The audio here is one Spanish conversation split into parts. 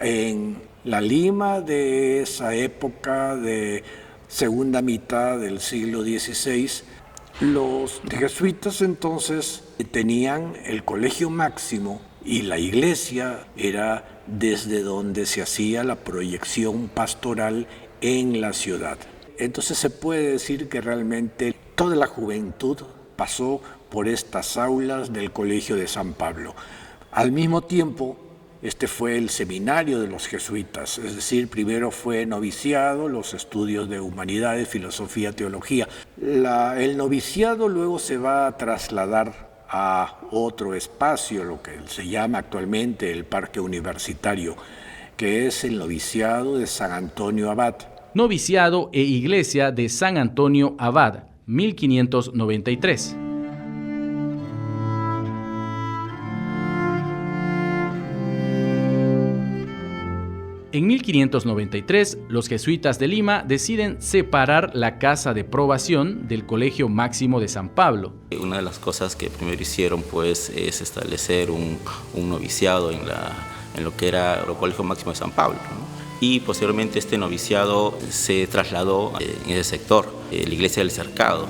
En la Lima de esa época de segunda mitad del siglo XVI, los jesuitas entonces tenían el colegio máximo y la iglesia era desde donde se hacía la proyección pastoral en la ciudad. Entonces se puede decir que realmente toda la juventud pasó por estas aulas del Colegio de San Pablo. Al mismo tiempo, este fue el seminario de los jesuitas, es decir, primero fue noviciado, los estudios de humanidades, filosofía, teología. El noviciado luego se va a trasladar a otro espacio, lo que se llama actualmente el Parque Universitario, que es el noviciado de San Antonio Abad. Noviciado e Iglesia de San Antonio Abad, 1593. En 1593, los jesuitas de Lima deciden separar la casa de probación del Colegio Máximo de San Pablo. Una de las cosas que primero hicieron pues, es establecer un noviciado en lo que era el Colegio Máximo de San Pablo, ¿no? Y posteriormente este noviciado se trasladó en ese sector, la iglesia del Cercado.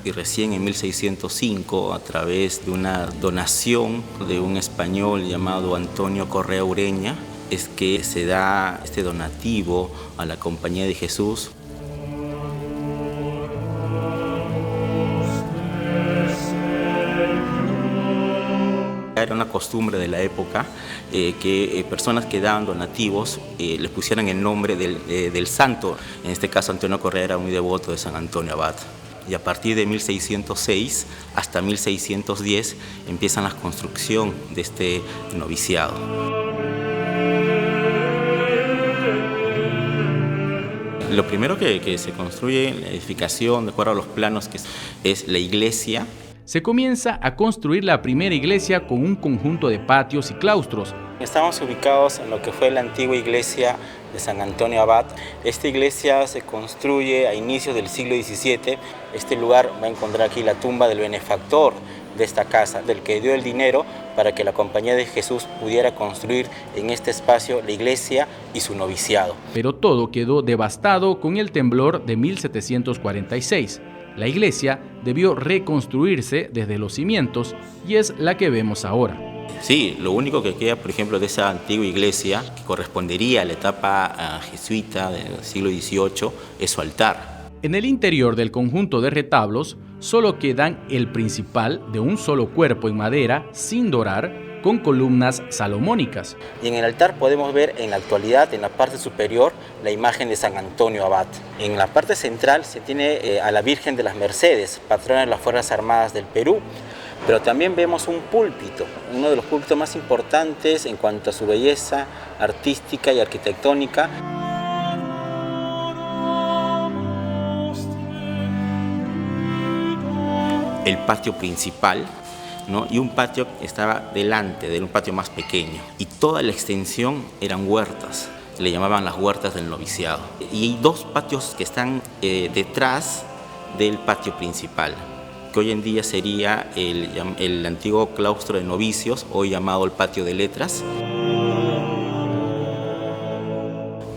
Y recién en 1605, a través de una donación de un español llamado Antonio Correa Ureña, es que se da este donativo a la Compañía de Jesús. Era una costumbre de la época que personas que daban donativos les pusieran el nombre del santo. En este caso Antonio Correa era muy devoto de San Antonio Abad. Y a partir de 1606 hasta 1610 empiezan la construcción de este noviciado. Lo primero que se construye en la edificación, de acuerdo a los planos, que es la iglesia. Se comienza a construir la primera iglesia con un conjunto de patios y claustros. Estamos ubicados en lo que fue la antigua iglesia de San Antonio Abad. Esta iglesia se construye a inicios del siglo XVII. Este lugar va a encontrar aquí la tumba del benefactor de esta casa, del que dio el dinero para que la Compañía de Jesús pudiera construir en este espacio la iglesia y su noviciado. Pero todo quedó devastado con el temblor de 1746. La iglesia debió reconstruirse desde los cimientos y es la que vemos ahora. Sí, lo único que queda, por ejemplo, de esa antigua iglesia, que correspondería a la etapa jesuita del siglo XVIII, es su altar. En el interior del conjunto de retablos solo quedan el principal de un solo cuerpo en madera sin dorar, con columnas salomónicas. Y en el altar podemos ver en la actualidad, en la parte superior, la imagen de San Antonio Abad. En la parte central se tiene a la Virgen de las Mercedes, patrona de las Fuerzas Armadas del Perú. Pero también vemos un púlpito, uno de los púlpitos más importantes en cuanto a su belleza artística y arquitectónica. El patio principal, ¿no? Y un patio que estaba delante de un patio más pequeño. Y toda la extensión eran huertas, le llamaban las huertas del noviciado. Y hay dos patios que están detrás del patio principal, que hoy en día sería el antiguo claustro de novicios, hoy llamado el patio de letras.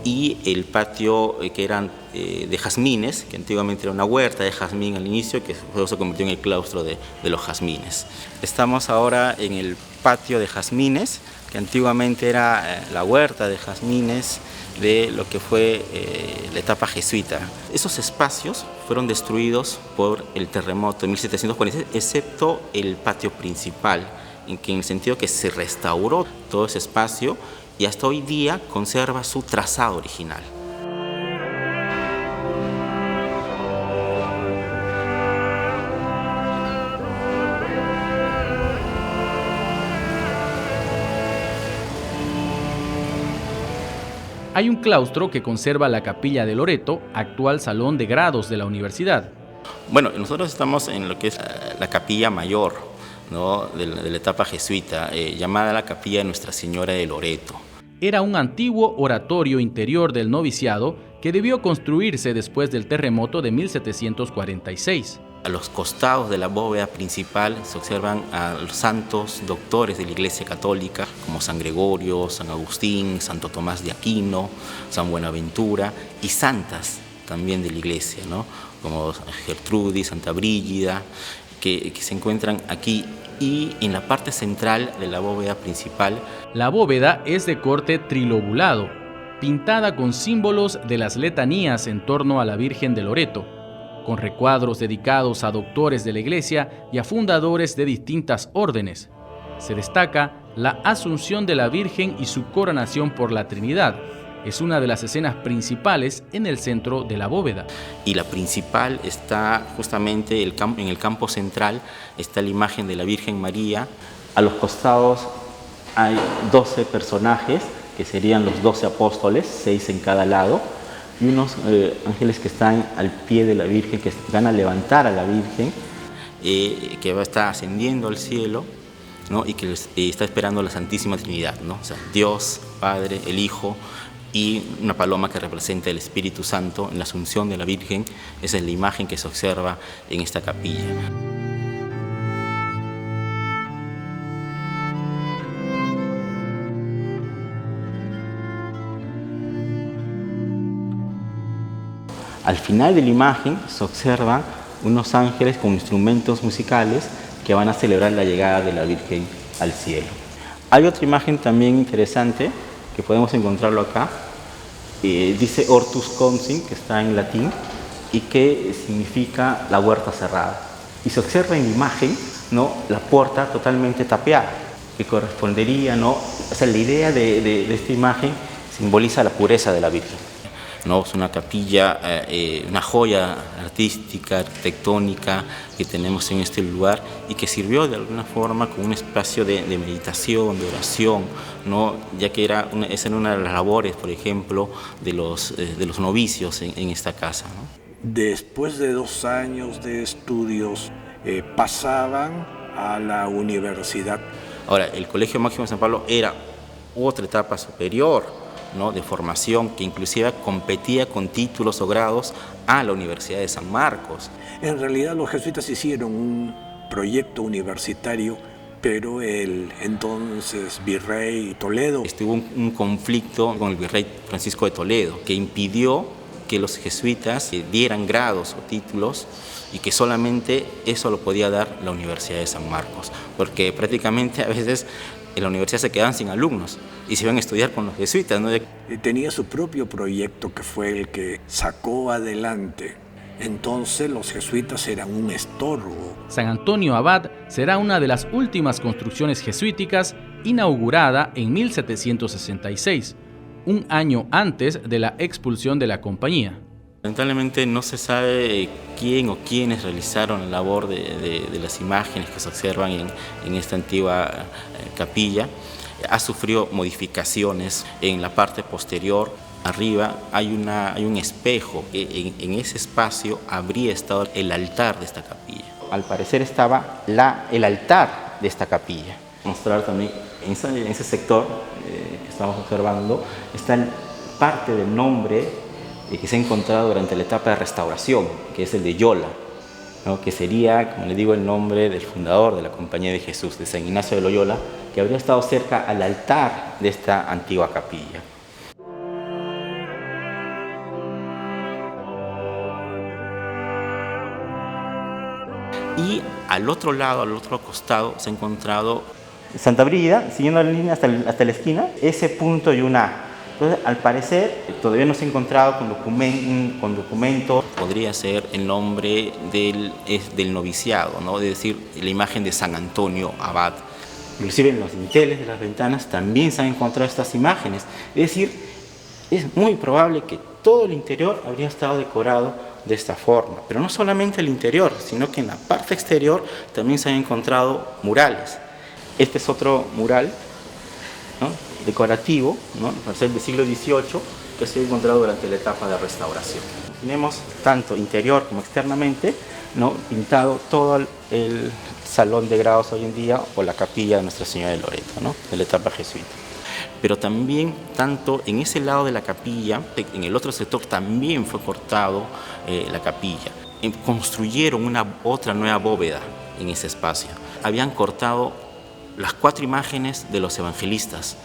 Y el patio que eran de jazmines, que antiguamente era una huerta de jazmín al inicio, que luego se convirtió en el claustro de los jazmines. Estamos ahora en el patio de jazmines, que antiguamente era la huerta de jazmines de lo que fue la etapa jesuita. Esos espacios fueron destruidos por el terremoto de 1746, excepto el patio principal, en el sentido que se restauró todo ese espacio y hasta hoy día conserva su trazado original. Hay un claustro que conserva la capilla de Loreto, actual salón de grados de la universidad. Bueno, nosotros estamos en lo que es la capilla mayor, ¿no? de la etapa jesuita, llamada la capilla de Nuestra Señora de Loreto. Era un antiguo oratorio interior del noviciado que debió construirse después del terremoto de 1746. a los costados de la bóveda principal se observan a los santos doctores de la Iglesia Católica, como San Gregorio, San Agustín, Santo Tomás de Aquino, San Buenaventura, y santas también de la Iglesia, ¿no? Como Gertrudis, Santa Brígida, que se encuentran aquí. Y en la parte central de la bóveda principal. La bóveda es de corte trilobulado, pintada con símbolos de las letanías en torno a la Virgen de Loreto, con recuadros dedicados a doctores de la Iglesia y a fundadores de distintas órdenes. Se destaca la Asunción de la Virgen y su coronación por la Trinidad. Es una de las escenas principales en el centro de la bóveda. Y la principal está justamente en el campo central, está la imagen de la Virgen María. A los costados hay 12 personajes, que serían los 12 apóstoles, 6 en cada lado, y unos ángeles que están al pie de la Virgen, que van a levantar a la Virgen, que va a estar ascendiendo al cielo, ¿no? Y que está esperando a la Santísima Trinidad, ¿no? O sea, Dios, Padre, el Hijo, y una paloma que representa el Espíritu Santo en la Asunción de la Virgen. Esa es la imagen que se observa en esta capilla. Al final de la imagen se observan unos ángeles con instrumentos musicales que van a celebrar la llegada de la Virgen al cielo. Hay otra imagen también interesante que podemos encontrarlo acá. Dice Hortus Consim, que está en latín, y que significa la huerta cerrada. Y se observa en la imagen, ¿no?, la puerta totalmente tapiada, que correspondería, ¿no? O sea, la idea de esta imagen simboliza la pureza de la Virgen, ¿no? Es una capilla, una joya artística, arquitectónica que tenemos en este lugar y que sirvió de alguna forma como un espacio de meditación, de oración, ¿no? Ya que esa era una de las labores, por ejemplo, de los novicios en esta casa, ¿no? Después de 2 años de estudios, pasaban a la universidad. Ahora, el Colegio Máximo de San Pablo era otra etapa superior, ¿no?, de formación, que inclusive competía con títulos o grados a la Universidad de San Marcos. En realidad los jesuitas hicieron un proyecto universitario, pero el entonces virrey Toledo... Estuvo un conflicto con el virrey Francisco de Toledo, que impidió que los jesuitas dieran grados o títulos, y que solamente eso lo podía dar la Universidad de San Marcos, porque prácticamente a veces en la universidad se quedaban sin alumnos y se iban a estudiar con los jesuitas, ¿no? Tenía su propio proyecto que fue el que sacó adelante. Entonces los jesuitas eran un estorbo. San Antonio Abad será una de las últimas construcciones jesuíticas, inaugurada en 1766, un año antes de la expulsión de la compañía. Lamentablemente no se sabe quién o quiénes realizaron la labor de las imágenes que se observan en esta antigua capilla. Ha sufrido modificaciones en la parte posterior. Arriba hay un espejo. En ese espacio habría estado el altar de esta capilla. Al parecer estaba el altar de esta capilla. Mostrar también en ese sector que estamos observando está parte del nombre que se ha encontrado durante la etapa de restauración, que es el de Yola, ¿no?, que sería, como le digo, el nombre del fundador de la Compañía de Jesús, de San Ignacio de Loyola, que habría estado cerca al altar de esta antigua capilla. Y al otro lado, al otro costado, se ha encontrado Santa Brígida, siguiendo la línea hasta la esquina, ese punto y una A. Entonces, al parecer, todavía no se ha encontrado con documentos. Podría ser el nombre del noviciado, ¿no? Es decir, la imagen de San Antonio Abad. Inclusive en los dinteles de las ventanas también se han encontrado estas imágenes. Es decir, es muy probable que todo el interior habría estado decorado de esta forma. Pero no solamente el interior, sino que en la parte exterior también se han encontrado murales. Este es otro mural, ¿no?, decorativo, ¿no?, del siglo XVIII, que se ha encontrado durante la etapa de restauración. Tenemos tanto interior como externamente, ¿no?, pintado todo el salón de grados hoy en día, o la capilla de Nuestra Señora de Loreto, ¿no?, de la etapa jesuita. pero también tanto en ese lado de la capilla, en el otro sector también fue cortado la capilla. Construyeron otra nueva bóveda en ese espacio. Habían cortado las 4 imágenes de los evangelistas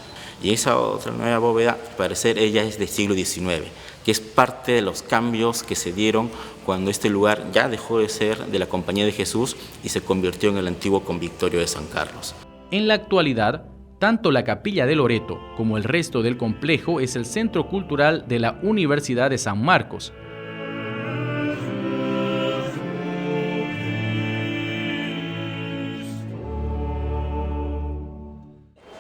y esa otra nueva bóveda, al parecer, ella es del siglo XIX, que es parte de los cambios que se dieron cuando este lugar ya dejó de ser de la Compañía de Jesús y se convirtió en el antiguo convictorio de San Carlos. En la actualidad, tanto la Capilla de Loreto como el resto del complejo es el centro cultural de la Universidad de San Marcos.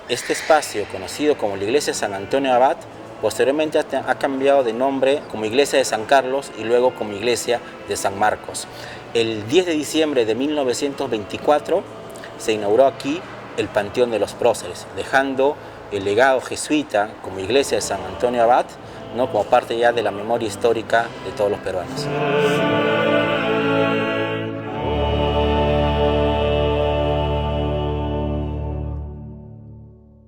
Este espacio, conocido como la Iglesia de San Antonio Abad, posteriormente ha cambiado de nombre como Iglesia de San Carlos y luego como Iglesia de San Marcos. El 10 de diciembre de 1924 se inauguró aquí el Panteón de los Próceres, dejando el legado jesuita como Iglesia de San Antonio Abad, ¿no?, como parte ya de la memoria histórica de todos los peruanos.